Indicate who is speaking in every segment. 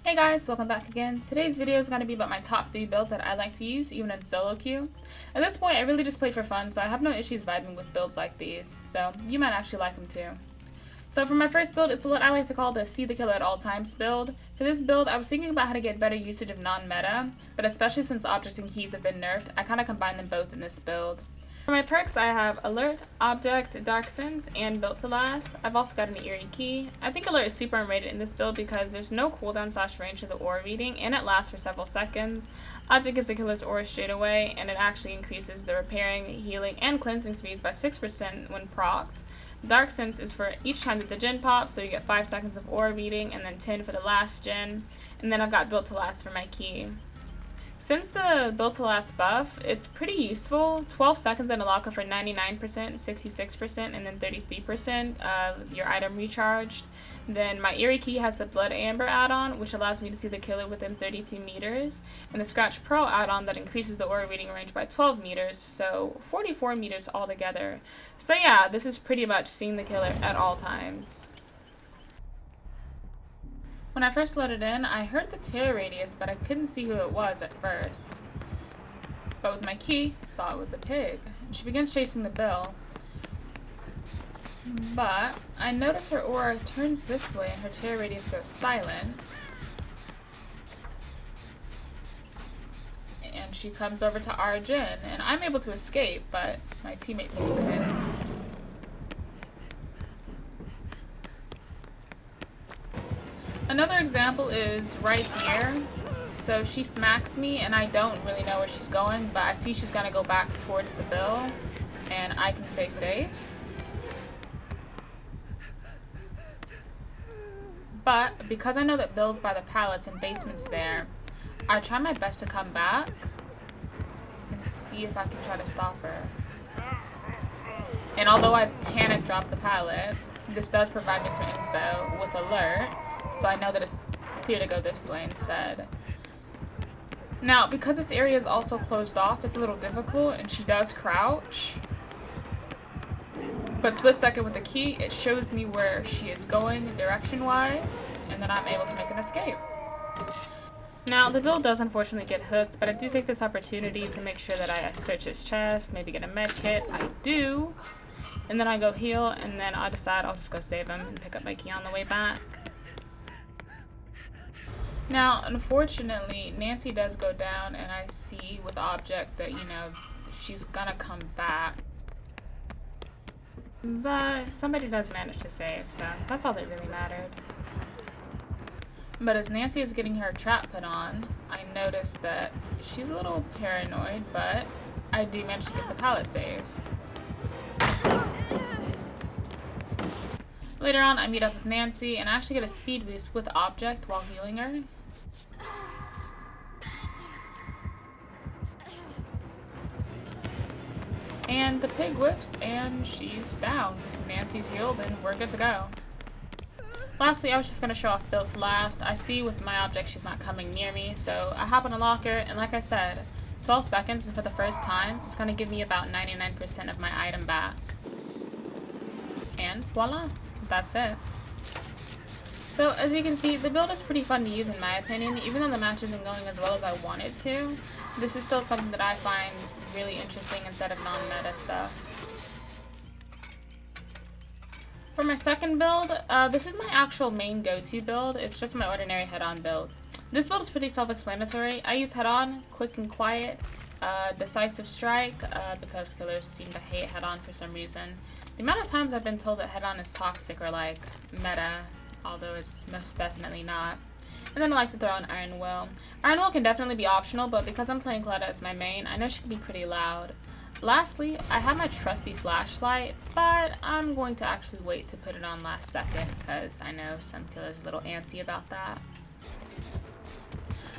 Speaker 1: Hey guys, welcome back again. Today's video is going to be about my top 3 builds that I like to use even in solo queue. At this point I really just play for fun, so I have no issues vibing with builds like these, so you might actually like them too. So for my first build, it's what I like to call the See the Killer at All Times build. For this build, I was thinking about how to get better usage of non-meta, but especially since object and keys have been nerfed, I kind of combine them both in this build. For my perks, I have Alert, Object, Dark Sense, and Built to Last. I've also got an Eerie Key. I think Alert is super underrated in this build because there's no cooldown / range to the aura reading, and it lasts for several seconds. Object gives the killer's aura straight away, and it actually increases the repairing, healing, and cleansing speeds by 6% when procced. Dark Sense is for each time that the gen pops, so you get 5 seconds of aura reading, and then 10 for the last gen. And then I've got Built to Last for my key. Since the Built to Last buff, it's pretty useful. 12 seconds in a locker for 99%, 66%, and then 33% of your item recharged. Then my Eerie Key has the Blood Amber add-on, which allows me to see the killer within 32 meters, and the Scratch Pro add-on that increases the aura reading range by 12 meters, so 44 meters altogether. So yeah, this is pretty much seeing the killer at all times. When I first loaded in, I heard the terror radius, but I couldn't see who it was at first. But with my key, saw it was a pig. And she begins chasing the bill. But I notice her aura turns this way and her terror radius goes silent. And she comes over to our gen, and I'm able to escape, but my teammate takes the hit. Another example is right here. So she smacks me and I don't really know where she's going, but I see she's gonna go back towards the bill and I can stay safe. But because I know that Bill's by the pallets and basement's there, I try my best to come back and see if I can try to stop her. And although I panic drop the pallet, this does provide me some info with Alert, so I know that it's clear to go this way instead. Now, because this area is also closed off, it's a little difficult, and she does crouch. But split second with the key, it shows me where she is going direction-wise, and then I'm able to make an escape. Now, the build does unfortunately get hooked, but I do take this opportunity to make sure that I search his chest, maybe get a med kit. I do. And then I go heal, and then I decide I'll just go save him and pick up my key on the way back. Now, unfortunately, Nancy does go down, and I see with Object that, she's gonna come back. But somebody does manage to save, so that's all that really mattered. But as Nancy is getting her trap put on, I notice that she's a little paranoid, but I do manage to get the pallet save. Later on, I meet up with Nancy, and I actually get a speed boost with Object while healing her. And the pig whiffs, and she's down. Nancy's healed, and we're good to go. Lastly, I was just going to show off Built to Last. I see with my Object she's not coming near me, so I hop in a locker, and like I said, 12 seconds, and for the first time, it's going to give me about 99% of my item back. And voila, that's it. So as you can see, the build is pretty fun to use in my opinion. Even though the match isn't going as well as I want it to, this is still something that I find really interesting instead of non-meta stuff. For my second build, this is my actual main go-to build. It's just my ordinary head-on build. This build is pretty self-explanatory. I use head-on, quick and quiet, decisive strike, because killers seem to hate head-on for some reason. The amount of times I've been told that head-on is toxic or like meta, although it's most definitely not. And then I like to throw in Iron Will. Iron Will can definitely be optional, but because I'm playing Coletta as my main, I know she can be pretty loud. Lastly, I have my trusty flashlight, but I'm going to actually wait to put it on last second because I know some killers are a little antsy about that.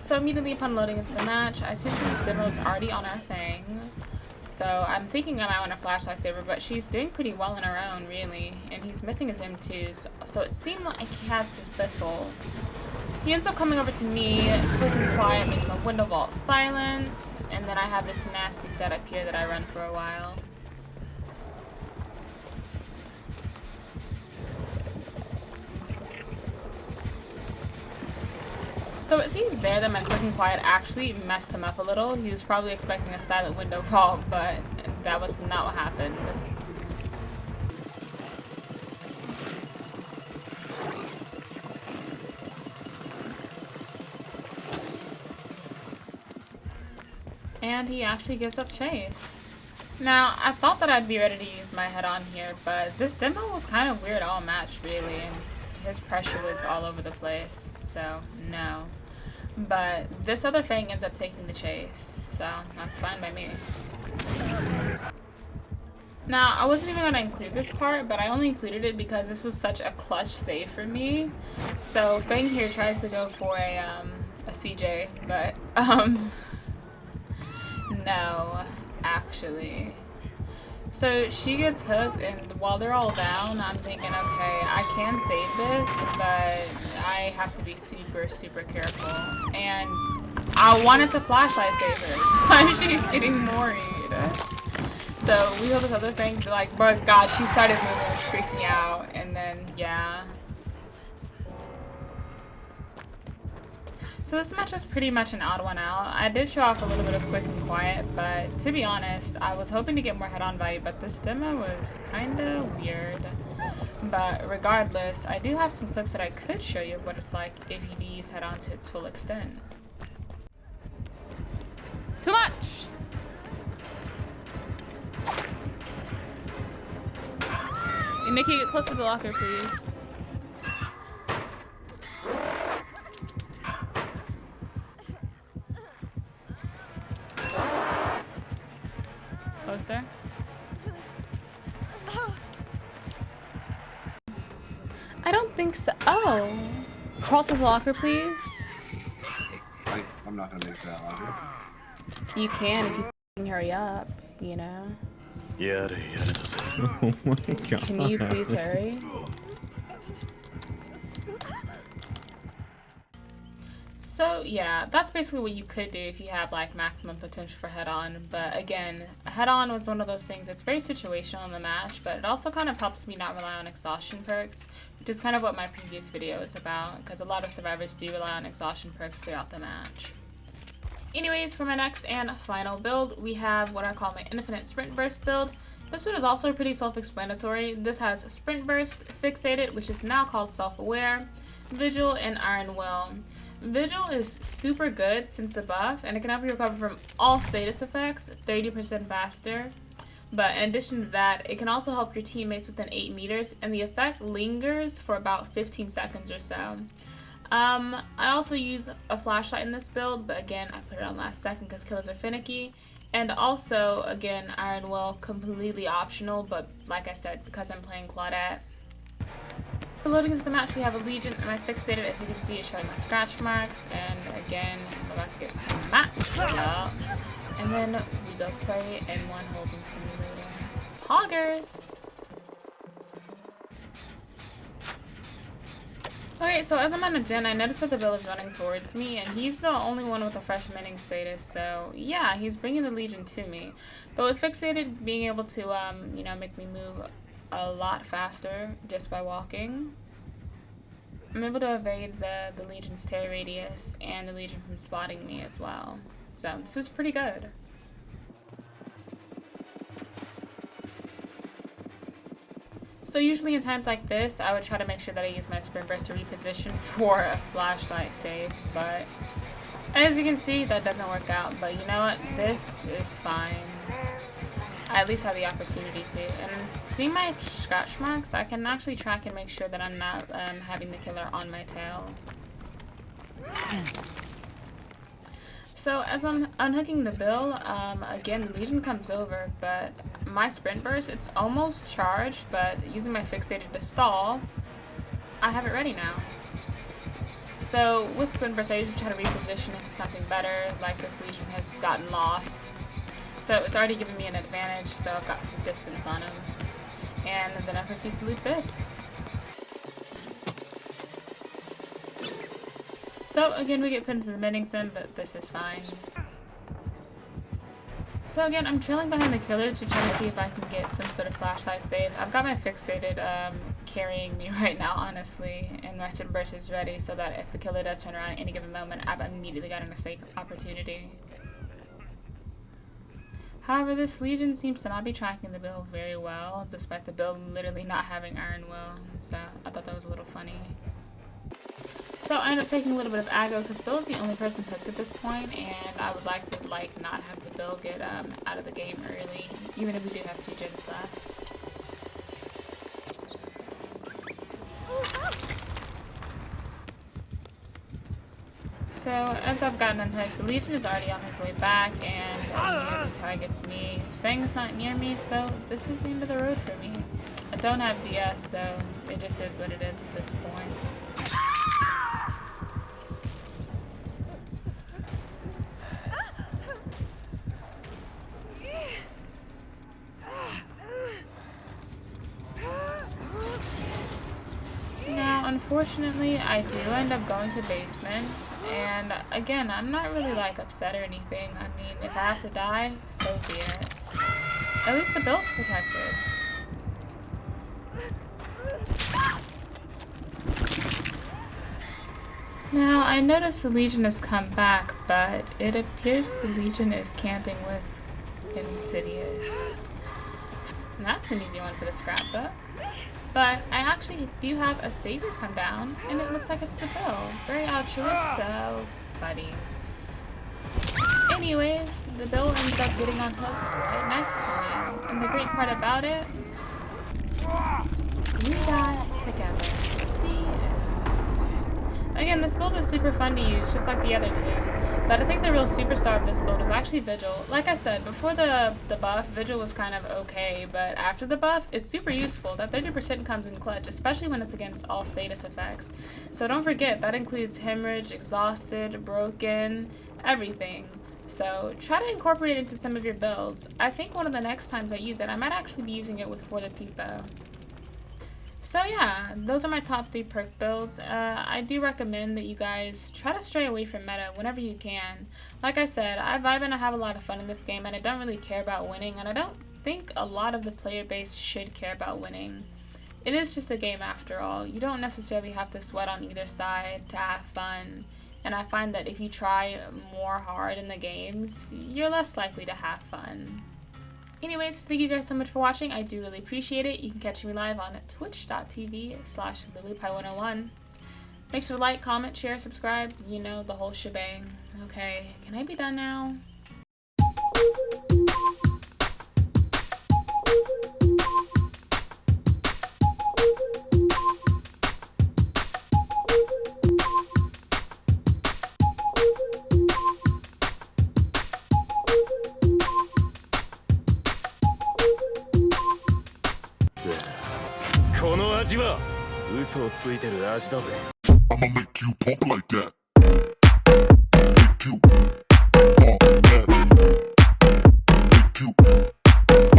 Speaker 1: So immediately upon loading into the match, I see that the Stimmo is already on our thing. So I'm thinking I might want a flashlight saver, but she's doing pretty well on her own, really. And he's missing his M2s, so it seemed like he has this biffle. He ends up coming over to me, quick and quiet, makes my window vault silent, and then I have this nasty setup here that I run for a while. So it seems there that my quick and quiet actually messed him up a little. He was probably expecting a silent window vault, but that was not what happened. And he actually gives up chase. Now, I thought that I'd be ready to use my head-on here, but this demo was kind of weird all match, really, and his pressure was all over the place, so no. But this other Fang ends up taking the chase, so that's fine by me. Now, I wasn't even going to include this part, but I only included it because this was such a clutch save for me. So Fang here tries to go for a CJ, but no, actually. So she gets hooked, and while they're all down, I'm thinking, okay, I can save this, but I have to be super, super careful. And I wanted to flashlight save her, but she's getting worried. So we have this other thing, like, but God, she started moving, which freaked me out, and then, yeah. So this match was pretty much an odd one out. I did show off a little bit of quick and quiet, but to be honest, I was hoping to get more head-on value, but this demo was kinda weird. But regardless, I do have some clips that I could show you of what it's like if you use head-on to its full extent. Too much! Hey, Nikki, get close to the locker, please. Closer. I don't think so. Oh. Crawl to the locker, please.
Speaker 2: I'm not gonna make that locker.
Speaker 1: You can if you f***ing hurry up, you know.
Speaker 3: Oh my god.
Speaker 1: Can you please hurry? So yeah, that's basically what you could do if you have like maximum potential for head-on. But again, head-on was one of those things that's very situational in the match, but it also kind of helps me not rely on exhaustion perks, which is kind of what my previous video is about, because a lot of survivors do rely on exhaustion perks throughout the match. Anyways, for my next and final build, we have what I call my Infinite Sprint Burst build. This one is also pretty self-explanatory. This has Sprint Burst, Fixated, which is now called Self-Aware, Vigil, and Iron Will. Vigil is super good since the buff, and it can help you recover from all status effects 30% faster. But in addition to that, it can also help your teammates within 8 meters, and the effect lingers for about 15 seconds or so. I also use a flashlight in this build, but again, I put it on last second because killers are finicky. And also, again, Iron Will, completely optional, but like I said, because I'm playing Claudette. For loading into the match, we have a Legion, and I fixated, as you can see, it's showing my scratch marks, and again, I'm about to get smacked up. And then we go play M1 Holding Simulator. Hoggers! Okay, so as I'm on a gen, I noticed that the Bill is running towards me, and he's the only one with a fresh minning status, so yeah, he's bringing the Legion to me. But with Fixated being able to, you know, make me move a lot faster just by walking, I'm able to evade the Legion's tear radius and the Legion from spotting me as well. So this is pretty good. So usually in times like this, I would try to make sure that I use my Sprint Burst to reposition for a flashlight save, but as you can see, that doesn't work out. But you know what? This is fine. I at least have the opportunity to. And seeing my scratch marks, I can actually track and make sure that I'm not having the killer on my tail. So as I'm unhooking the Bill, again, the Legion comes over, but my Sprint Burst, it's almost charged, but using my Fixated to stall, I have it ready now. So with Sprint Burst, I usually try to reposition into something better, like this Legion has gotten lost. So it's already given me an advantage, so I've got some distance on him. And then I proceed to loop this. So again, we get put into the mending sim, but this is fine. So again, I'm trailing behind the killer to try to see if I can get some sort of flashlight save. I've got my Fixated carrying me right now, honestly, and my Super Burst is ready so that if the killer does turn around at any given moment, I've immediately got an escape opportunity. However, this Legion seems to not be tracking the build very well, despite the build literally not having Iron Will, so I thought that was a little funny. So I ended up taking a little bit of aggro because Bill is the only person hooked at this point, and I would like to not have the Bill get out of the game early, even if we do have 2 gens left. So as I've gotten unhooked, the Legion is already on his way back, and he targets me. Fang's not near me, so this is the end of the road for me. I don't have DS, so it just is what it is at this point. Unfortunately, I do end up going to basement, and again, I'm not really upset or anything. I mean, if I have to die, so be it. At least the Bill's protected. Now, I noticed the Legion has come back, but it appears the Legion is camping with Insidious. And that's an easy one for the scrapbook. But I actually do have a savior come down, and it looks like it's the Bill. Very altruistic, buddy. Anyways, the Bill ends up getting unhooked right next to me. And the great part about it, we got together. Again, this build was super fun to use, just like the other two. But I think the real superstar of this build is actually Vigil. Like I said, before the buff, Vigil was kind of okay, but after the buff, it's super useful. That 30% comes in clutch, especially when it's against all status effects. So don't forget, that includes Hemorrhage, Exhausted, Broken, everything. So try to incorporate it into some of your builds. I think one of the next times I use it, I might actually be using it with For the People. So yeah, those are my top 3 perk builds. I do recommend that you guys try to stray away from meta whenever you can. Like I said, I vibe and I have a lot of fun in this game, and I don't really care about winning, and I don't think a lot of the player base should care about winning. It is just a game after all. You don't necessarily have to sweat on either side to have fun, and I find that if you try more hard in the games, you're less likely to have fun. Anyways, thank you guys so much for watching. I do really appreciate it. You can catch me live on twitch.tv/LilyPie101. Make sure to like, comment, share, subscribe, you know, the whole shebang. Okay, can I be done now?
Speaker 3: This 味は嘘をついてる味だぜ。
Speaker 4: I'ma make you pump like that.